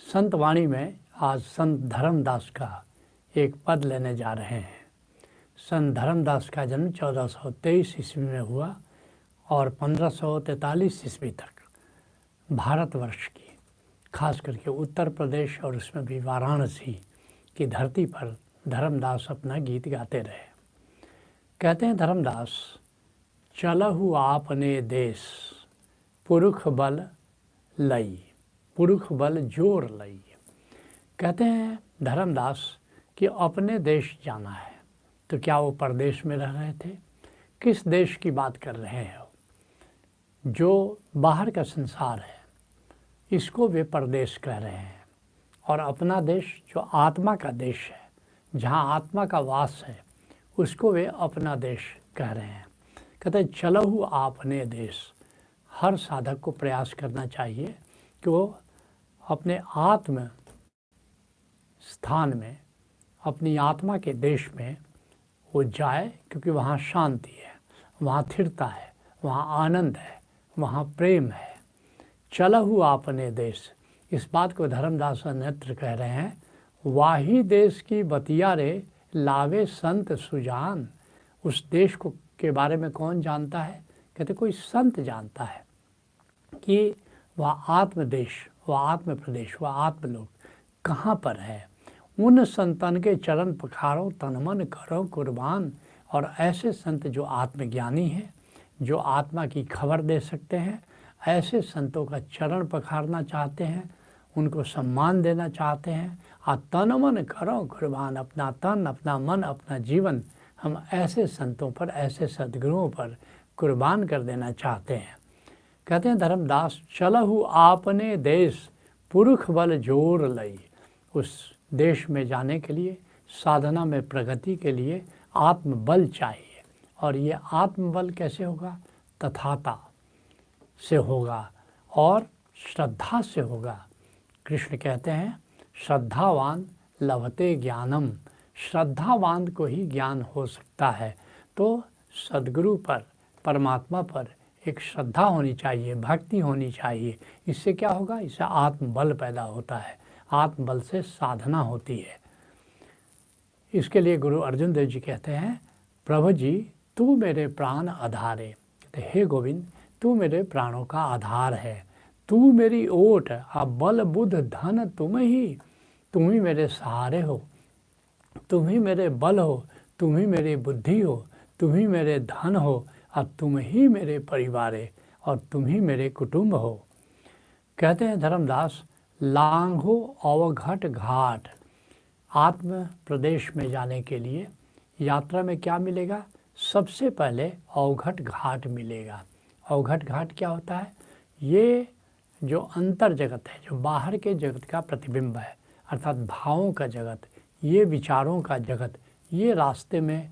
संत वाणी में आज संत धर्मदास का एक पद लेने जा रहे हैं। संत धर्मदास का जन्म 1423 ईस्वी में हुआ और 1543 ईस्वी तक भारतवर्ष की, खास करके उत्तर प्रदेश और उसमें भी वाराणसी की धरती पर धर्मदास अपना गीत गाते रहे। कहते हैं धर्मदास, चलहु आपने देश पुरुष बल लई, पुरुष बल जोर लई। कहते हैं धर्मदास कि अपने देश जाना है, तो क्या वो परदेश में रह रहे थे? किस देश की बात कर रहे हैं? जो बाहर का संसार है इसको वे परदेश कह रहे हैं, और अपना देश जो आत्मा का देश है, जहाँ आत्मा का वास है, उसको वे अपना देश कह रहे हैं। कहते हैं चलहु आपने देश। हर साधक को प्रयास करना चाहिए कि वो अपने आत्म स्थान में, अपनी आत्मा के देश में वो जाए, क्योंकि वहाँ शांति है, वहाँ स्थिरता है, वहाँ आनंद है, वहाँ प्रेम है। चलहु आपने देश, इस बात को धर्मदास अन्यत्र कह रहे हैं। वाही देश की बतिया रे लावे संत सुजान। उस देश को के बारे में कौन जानता है? कहते कोई संत जानता है कि वह आत्मदेश, वह आत्म प्रदेश, वह आत्मलोक कहाँ पर है। उन संतन के चरण पखारो तन मन करो कुर्बान। और ऐसे संत जो आत्मज्ञानी हैं, जो आत्मा की खबर दे सकते हैं, ऐसे संतों का चरण पखारना चाहते हैं, उनको सम्मान देना चाहते हैं। और तन मन करो कुर्बान, अपना तन, अपना मन, अपना जीवन हम ऐसे संतों पर, ऐसे सद्गुरुओं पर कुर्बान कर देना चाहते हैं। कहते हैं धर्मदास, चलहु आपने देश पुरुष बल जोर लई। उस देश में जाने के लिए, साधना में प्रगति के लिए आत्मबल चाहिए। और ये आत्मबल कैसे होगा? तथाता से होगा और श्रद्धा से होगा। कृष्ण कहते हैं श्रद्धावान लभते ज्ञानम। श्रद्धावान को ही ज्ञान हो सकता है। तो सद्गुरु पर, परमात्मा पर एक श्रद्धा होनी चाहिए, भक्ति होनी चाहिए। इससे क्या होगा? इससे आत्मबल पैदा होता है, आत्मबल से साधना होती है। इसके लिए गुरु अर्जुन देव जी कहते हैं, प्रभु जी तू मेरे प्राण आधारे। कहते हे गोविंद, तू मेरे प्राणों का आधार है, तू मेरी ओट, अब बल बुद्ध धन तुम ही मेरे सहारे हो, तुम ही मेरे बल हो, तुम ही मेरी बुद्धि हो, तुम ही मेरे धन हो, अब तुम ही मेरे परिवार और तुम ही मेरे कुटुंब हो। कहते हैं धर्मदास, लांघो अवघट घाट। आत्म प्रदेश में जाने के लिए यात्रा में क्या मिलेगा? सबसे पहले अवघट घाट मिलेगा। अवघट घाट क्या होता है? ये जो अंतर जगत है, जो बाहर के जगत का प्रतिबिंब है, अर्थात भावों का जगत, ये विचारों का जगत, ये रास्ते में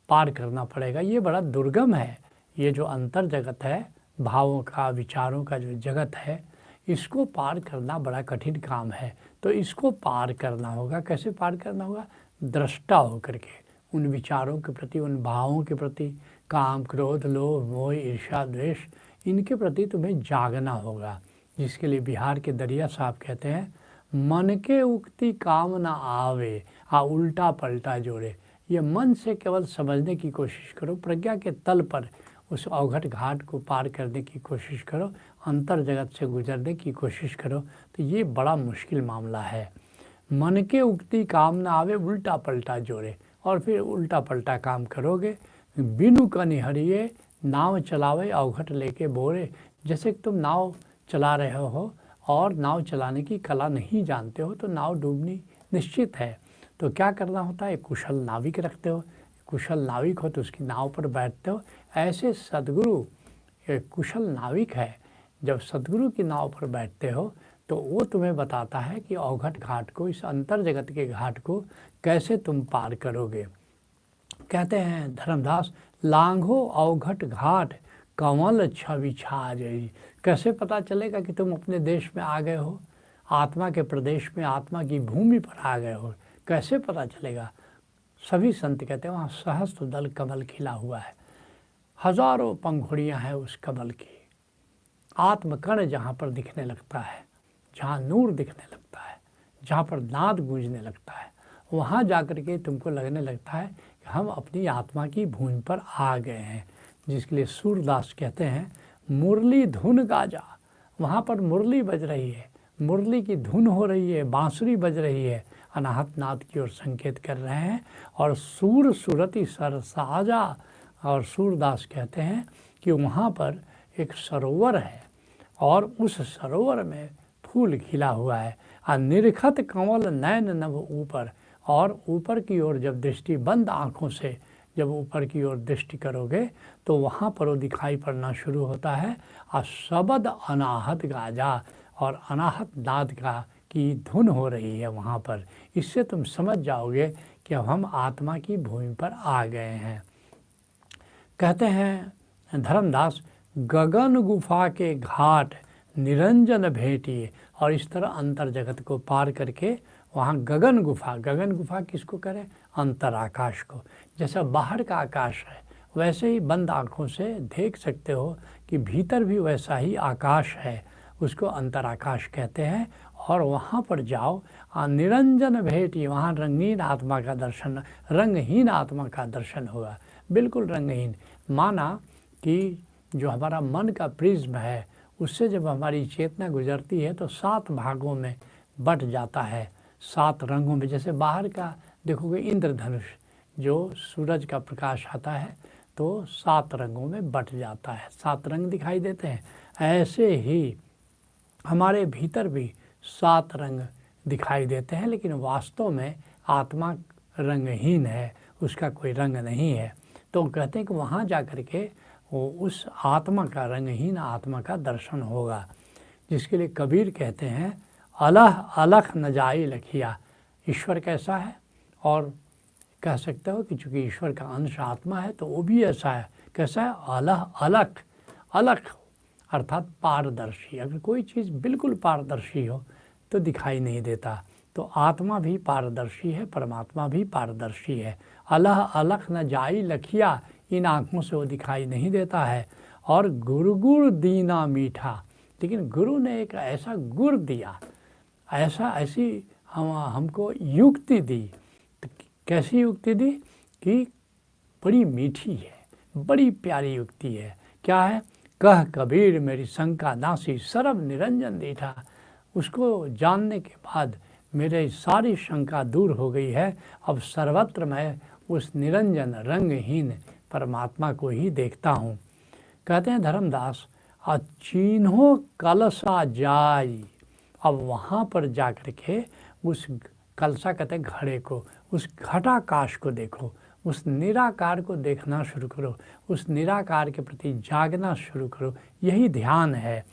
पार करना पड़ेगा। ये बड़ा दुर्गम है। ये जो अंतर जगत है, भावों का, विचारों का जो जगत है, इसको पार करना बड़ा कठिन काम है। तो इसको पार करना होगा। कैसे पार करना होगा? दृष्टा होकर के, उन विचारों के प्रति, उन भावों के प्रति, काम, क्रोध, लोभ, मोह, ईर्ष्या, द्वेष, इनके प्रति तुम्हें जागना होगा। जिसके लिए बिहार के दरिया साहब कहते हैं, मन के उक्ति काम ना आवे, उल्टा पलटा जोड़े। ये मन से केवल समझने की कोशिश करो, प्रज्ञा के तल पर उस अवघट घाट को पार करने की कोशिश करो, अंतर जगत से गुजरने की कोशिश करो। तो ये बड़ा मुश्किल मामला है। मन के उक्ति काम ना आवे, उल्टा पलटा जोड़े। और फिर उल्टा पलटा काम करोगे। बिनु कनि हरिये नाव चलावे अवघट लेके बोरे। जैसे तुम नाव चला रहे हो और नाव चलाने की कला नहीं जानते हो, तो नाव डूबनी निश्चित है। तो क्या करना होता है? कुशल नाविक रखते हो, कुशल नाविक हो तो उसकी नाव पर बैठते हो। ऐसे सद्गुरु एक कुशल नाविक है। जब सद्गुरु की नाव पर बैठते हो तो वो तुम्हें बताता है कि अवघट घाट को, इस अंतर जगत के घाट को कैसे तुम पार करोगे। कहते हैं धर्मदास, लांघो अवघट घाट कमल छवि छा जाई। कैसे पता चलेगा कि तुम अपने देश में आ गए हो, आत्मा के प्रदेश में, आत्मा की भूमि पर आ गए हो? कैसे पता चलेगा? सभी संत कहते हैं वहाँ सहस्त्र दल कमल खिला हुआ है, हजारों पंखुड़ियाँ हैं उस कमल की। आत्मकण जहाँ पर दिखने लगता है, जहाँ नूर दिखने लगता है, जहाँ पर नाद गूंजने लगता है, वहाँ जाकर के तुमको लगने लगता है कि हम अपनी आत्मा की भूमि पर आ गए हैं। जिसके लिए सूरदास कहते हैं मुरली धुन गाजा, वहाँ पर मुरली बज रही है, मुरली की धुन हो रही है, बांसुरी बज रही है, अनाहत नाद की ओर संकेत कर रहे हैं। और सूर सुरति सर साजा, और सूरदास कहते हैं कि वहाँ पर एक सरोवर है और उस सरोवर में फूल खिला हुआ है। निरखत कंवल नैन नभ ऊपर, और ऊपर की ओर जब दृष्टि बंद आँखों से जब ऊपर की ओर दृष्टि करोगे तो वहाँ पर वो दिखाई पड़ना शुरू होता है। और शब्द अनाहत गाजा, और अनाहत नाद का की धुन हो रही है वहाँ पर। इससे तुम समझ जाओगे कि अब हम आत्मा की भूमि पर आ गए हैं। कहते हैं धर्मदास गगन गुफा के घाट निरंजन भेटिए, और इस तरह अंतर जगत को पार करके वहाँ गगन गुफा किसको करें? अंतर आकाश को। जैसा बाहर का आकाश है वैसे ही बंद आँखों से देख सकते हो कि भीतर भी वैसा ही आकाश है, उसको अंतर आकाश कहते हैं। और वहाँ पर जाओ, निरंजन भेटिए, वहाँ रंगीन आत्मा का दर्शन, रंगहीन आत्मा का दर्शन होगा, बिल्कुल रंगहीन। माना कि जो हमारा मन का प्रिज्म है उससे जब हमारी चेतना गुजरती है तो 7 भागों में बट जाता है, 7 रंगों में। जैसे बाहर का देखोगे इंद्रधनुष, जो सूरज का प्रकाश आता है तो 7 रंगों में बट जाता है, 7 रंग दिखाई देते हैं। ऐसे ही हमारे भीतर भी 7 रंग दिखाई देते हैं, लेकिन वास्तव में आत्मा रंगहीन है, उसका कोई रंग नहीं है। तो कहते हैं कि वहाँ जा कर के वो उस आत्मा का, रंगहीन आत्मा का दर्शन होगा। जिसके लिए कबीर कहते हैं अलह अलख न जाई लखिया, ईश्वर कैसा है? और कह सकते हो कि चूँकि ईश्वर का अंश आत्मा है तो वो भी ऐसा है। कैसा है? अलह अलख, अलख अर्थात पारदर्शी। अगर कोई चीज़ बिल्कुल पारदर्शी हो तो दिखाई नहीं देता, तो आत्मा भी पारदर्शी है, परमात्मा भी पारदर्शी है। अलह अलख न जाई लखिया, इन आँखों से वो दिखाई नहीं देता है। और गुरु गुर दीना मीठा, लेकिन गुरु ने एक ऐसा गुर दिया, ऐसी हमको युक्ति दी। तो कैसी युक्ति दी? कि बड़ी मीठी है, बड़ी प्यारी युक्ति है। क्या है? कह कबीर मेरी शंका नासी सरब निरंजन दीठा, उसको जानने के बाद मेरे सारी शंका दूर हो गई है। अब सर्वत्र मैं उस निरंजन रंगहीन परमात्मा को ही देखता हूँ। कहते हैं धर्मदास चिन्हो कलसा जाई, अब वहाँ पर जा कर के उस कलसा कहते हैं घड़े को, उस घटाकाश को देखो, उस निराकार को देखना शुरू करो, उस निराकार के प्रति जागना शुरू करो, यही ध्यान है।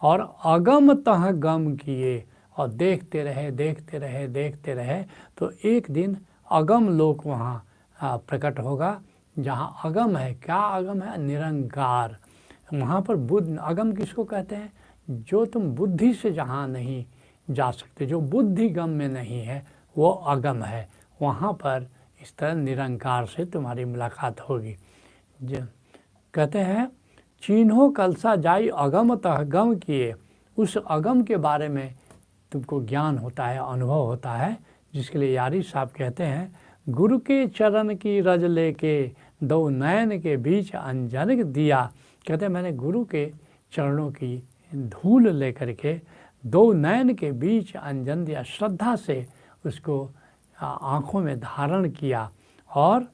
और अगम तह गम किए, और देखते रहे देखते रहे देखते रहे तो एक दिन अगम लोक वहाँ प्रकट होगा, जहाँ अगम है। क्या अगम है? निरंकार। वहाँ पर बुद्ध, अगम किसको कहते हैं? जो तुम बुद्धि से जहाँ नहीं जा सकते, जो बुद्धि गम में नहीं है, वो अगम है। वहाँ पर इस तरह निरंकार से तुम्हारी मुलाकात होगी। कहते हैं चिन्हो कलसा जाई अगम तह गम किए, उस अगम के बारे में तुमको ज्ञान होता है, अनुभव होता है। जिसके लिए यारी साहब कहते हैं गुरु के चरण की रज लेके 2 नयन के बीच अंजन दिया। कहते हैं मैंने गुरु के चरणों की धूल लेकर के 2 नयन के बीच अंजन दिया, श्रद्धा से उसको आँखों में धारण किया। और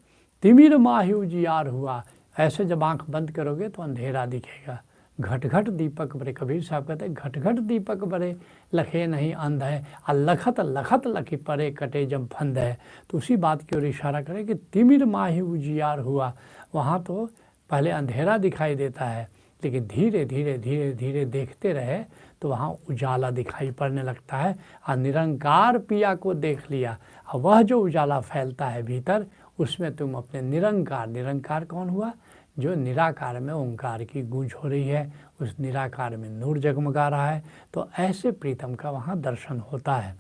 तिमिर माही उजियार हुआ, ऐसे जब आँख बंद करोगे तो अंधेरा दिखेगा। घट घट दीपक बरे, कबीर साहब कहते हैं घट घट दीपक बरे लखे नहीं अंध है, और लखत लखत लखी परे कटे जब फंद है। तो उसी बात की ओर इशारा करें कि तिमिर माही उजियार हुआ, वहाँ तो पहले अंधेरा दिखाई देता है, लेकिन धीरे धीरे धीरे धीरे देखते रहे तो वहाँ उजाला दिखाई पड़ने लगता है। और निरंकार पिया को देख लिया, और वह जो उजाला फैलता है भीतर, उसमें तुम अपने निरंकार, निरंकार कौन हुआ? जो निराकार में ओंकार की गूंज हो रही है, उस निराकार में नूर जगमगा रहा है। तो ऐसे प्रीतम का वहाँ दर्शन होता है।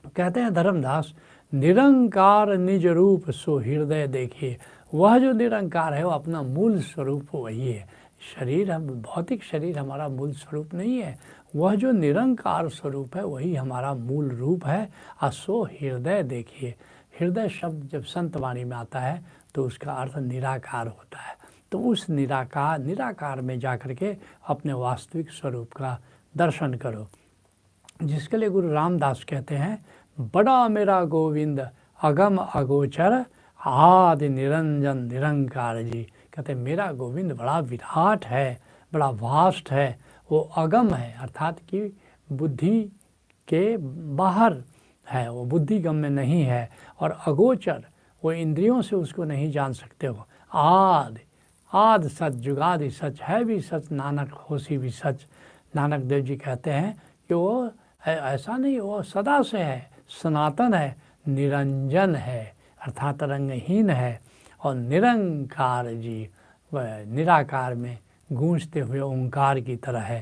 कहते हैं धर्मदास निरंकार निज रूप सो हृदय देखिए, वह जो निरंकार है वो अपना मूल स्वरूप वही है। शरीर, हम भौतिक शरीर हमारा मूल स्वरूप नहीं है। वह जो निरंकार स्वरूप है वही हमारा मूल रूप है। असो हृदय देखिए, हृदय शब्द जब संत वाणी में आता है तो उसका अर्थ निराकार होता है। तो उस निराकार में जाकर के अपने वास्तविक स्वरूप का दर्शन करो, जिसके लिए गुरु रामदास कहते हैं, बड़ा मेरा गोविंद अगम अगोचर आदि निरंजन निरंकार जी। कहते मेरा गोविंद बड़ा विराट है, बड़ा वास्ट है, वो अगम है अर्थात कि बुद्धि के बाहर है, वो बुद्धिगम में नहीं है, और अगोचर वो इंद्रियों से उसको नहीं जान सकते हो। आद सच जुगादि सच है भी सच, नानक होसी भी सच। नानक देव जी कहते हैं कि वो ऐसा नहीं, वो सदा से है, सनातन है, निरंजन है अर्थात रंगहीन है, और निरंकार जी वह निराकार में गूंजते हुए ओंकार की तरह है।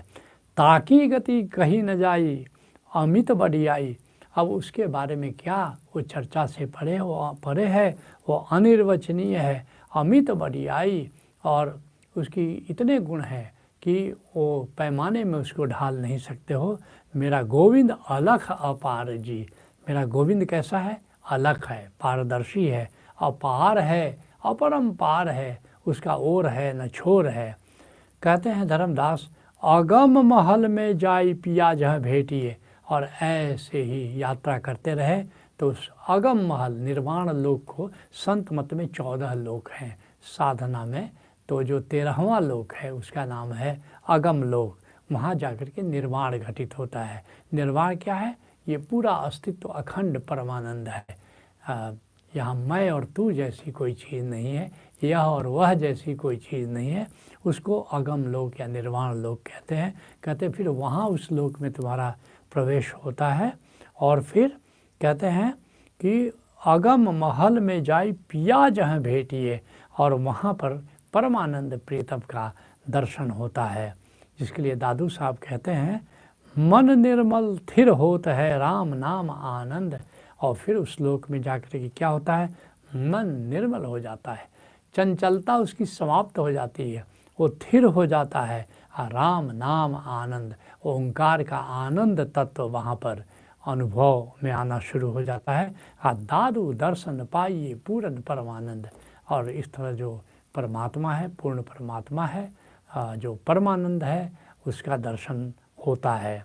ताकी गति कही न जाई अमित बढ़ियाई। अब उसके बारे में क्या वो चर्चा से परे है, वो अनिर्वचनीय है, अमित बढ़ियाई, और उसकी इतने गुण हैं कि वो पैमाने में उसको ढाल नहीं सकते हो। मेरा गोविंद अलख अपार जी। मेरा गोविंद कैसा है? अलख है, पारदर्शी है, अपार है, अपरंपार है, उसका ओर है न छोर है। कहते हैं धर्मदास, अगम महल में जाई पिया जह भेटिए। और ऐसे ही यात्रा करते रहे तो उस अगम महल निर्वाण लोक को, संत मत में 14 लोक हैं, साधना में तो जो 13वां लोक है उसका नाम है अगम लोक। वहाँ जाकर के निर्वाण घटित होता है। निर्वाण क्या है? ये पूरा अस्तित्व अखंड परमानंद है। यहाँ मैं और तू जैसी कोई चीज़ नहीं है, यह और वह जैसी कोई चीज़ नहीं है, उसको अगम लोक या निर्वाण लोक कहते हैं। कहते फिर वहाँ उस लोक में तुम्हारा प्रवेश होता है। और फिर कहते हैं कि अगम महल में जाई पिया जहाँ भेटिए, और वहाँ पर परमानंद प्रीतम का दर्शन होता है। जिसके लिए दादू साहब कहते हैं, मन निर्मल थिर होत है राम नाम आनंद। और फिर उस श्लोक में जाकर के क्या होता है? मन निर्मल हो जाता है, चंचलता उसकी समाप्त हो जाती है, वो थिर हो जाता है। राम नाम आनंद, ओंकार का आनंद तत्व वहाँ पर अनुभव में आना शुरू हो जाता है। दादू दर्शन पाइए पूर्ण परमानंद। और इस तरह जो परमात्मा है, पूर्ण परमात्मा है, जो परमानंद है, उसका दर्शन होता है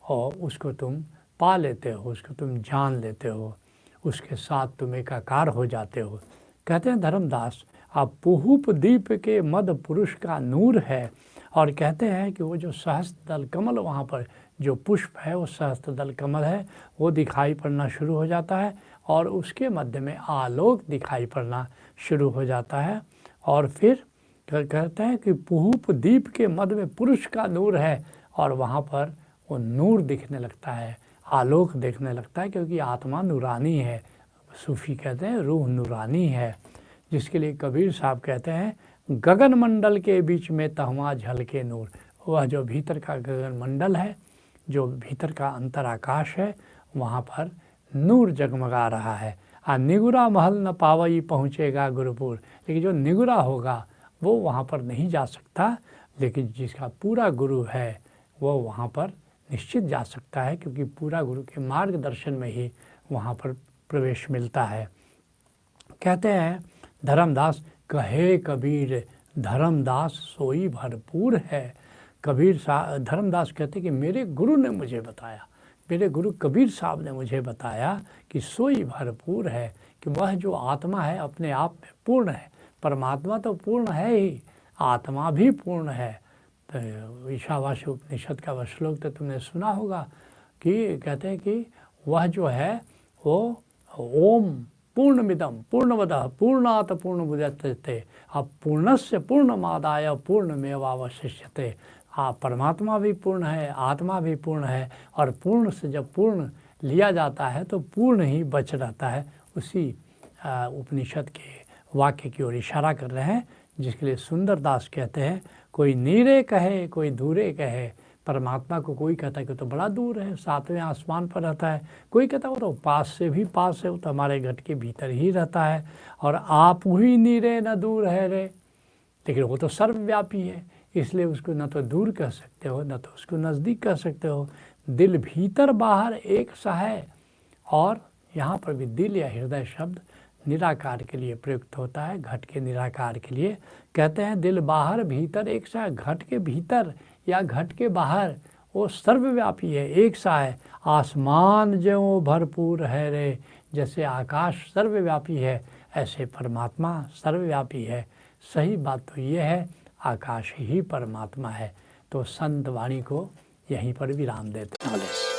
और उसको तुम पा लेते हो, उसको तुम जान लेते हो, उसके साथ तुम एकाकार हो जाते हो। कहते हैं धर्मदास, आप पुहुप दीप के मद पुरुष का नूर है। और कहते हैं कि वो जो सहस्त्र दल कमल, वहाँ पर जो पुष्प है वो सहस्त्र दल कमल है, वो दिखाई पड़ना शुरू हो जाता है, और उसके मध्य में आलोक दिखाई पड़ना शुरू हो जाता है। और फिर कहते हैं कि पुहुप दीप के मध्य में पुरुष का नूर है, और वहाँ पर वो नूर दिखने लगता है, आलोक दिखने लगता है, क्योंकि आत्मा नूरानी है। सूफी कहते हैं रूह नूरानी है। जिसके लिए कबीर साहब कहते हैं, गगन मंडल के बीच में तहवा झलके नूर। वह जो भीतर का गगन मंडल है, जो भीतर का अंतर आकाश है, वहाँ पर नूर जगमगा रहा है। निगुरा महल न पावई पहुँचेगा गुरुपुर। लेकिन जो निगुरा होगा वो वहाँ पर नहीं जा सकता, लेकिन जिसका पूरा गुरु है वो वहाँ पर निश्चित जा सकता है, क्योंकि पूरा गुरु के मार्गदर्शन में ही वहाँ पर प्रवेश मिलता है। कहते हैं धर्मदास, कहे कबीर धर्मदास सोई भरपूर है। धर्मदास कहते कि मेरे गुरु ने मुझे बताया, मेरे गुरु कबीर साहब ने मुझे बताया कि सोई भरपूर है, कि वह जो आत्मा है अपने आप में पूर्ण है। परमात्मा तो पूर्ण है ही, आत्मा भी पूर्ण है। तो ईशावास्य उपनिषद का वह श्लोक तो तुमने सुना होगा कि कहते हैं कि वह जो है वो ओम पूर्णमिदं पूर्णमदः पूर्णात् पूर्णमुदच्यते अब पूर्णस्य पूर्णमादाय पूर्णमेवावशिष्यते। परमात्मा भी पूर्ण है, आत्मा भी पूर्ण है, और पूर्ण से जब पूर्ण लिया जाता है तो पूर्ण ही बच रहता है। उसी उपनिषद के वाक्य की ओर इशारा कर रहे हैं, जिसके लिए सुंदरदास कहते हैं, कोई नीरे कहे कोई दूरे कहे। परमात्मा को कोई कहता है कि तो बड़ा दूर है, 7वें आसमान पर रहता है, कोई कहता है वो तो पास से भी पास है, वो तो हमारे घट के भीतर ही रहता है। और आप ही नीरे न दूर है रे, लेकिन वो तो सर्वव्यापी है। इसलिए उसको न तो दूर कह सकते हो न तो उसको नज़दीक कह सकते हो। दिल भीतर बाहर एक सा है। और यहाँ पर भी दिल या हृदय शब्द निराकार के लिए प्रयुक्त होता है, घट के निराकार के लिए। कहते हैं दिल बाहर भीतर एक सा है। घट के भीतर या घट के बाहर वो सर्वव्यापी है, एक सा है। आसमान ज्यों भरपूर है रे, जैसे आकाश सर्वव्यापी है ऐसे परमात्मा सर्वव्यापी है। सही बात तो ये है, आकाश ही परमात्मा है। तो संत वाणी को यहीं पर विराम देते हैं।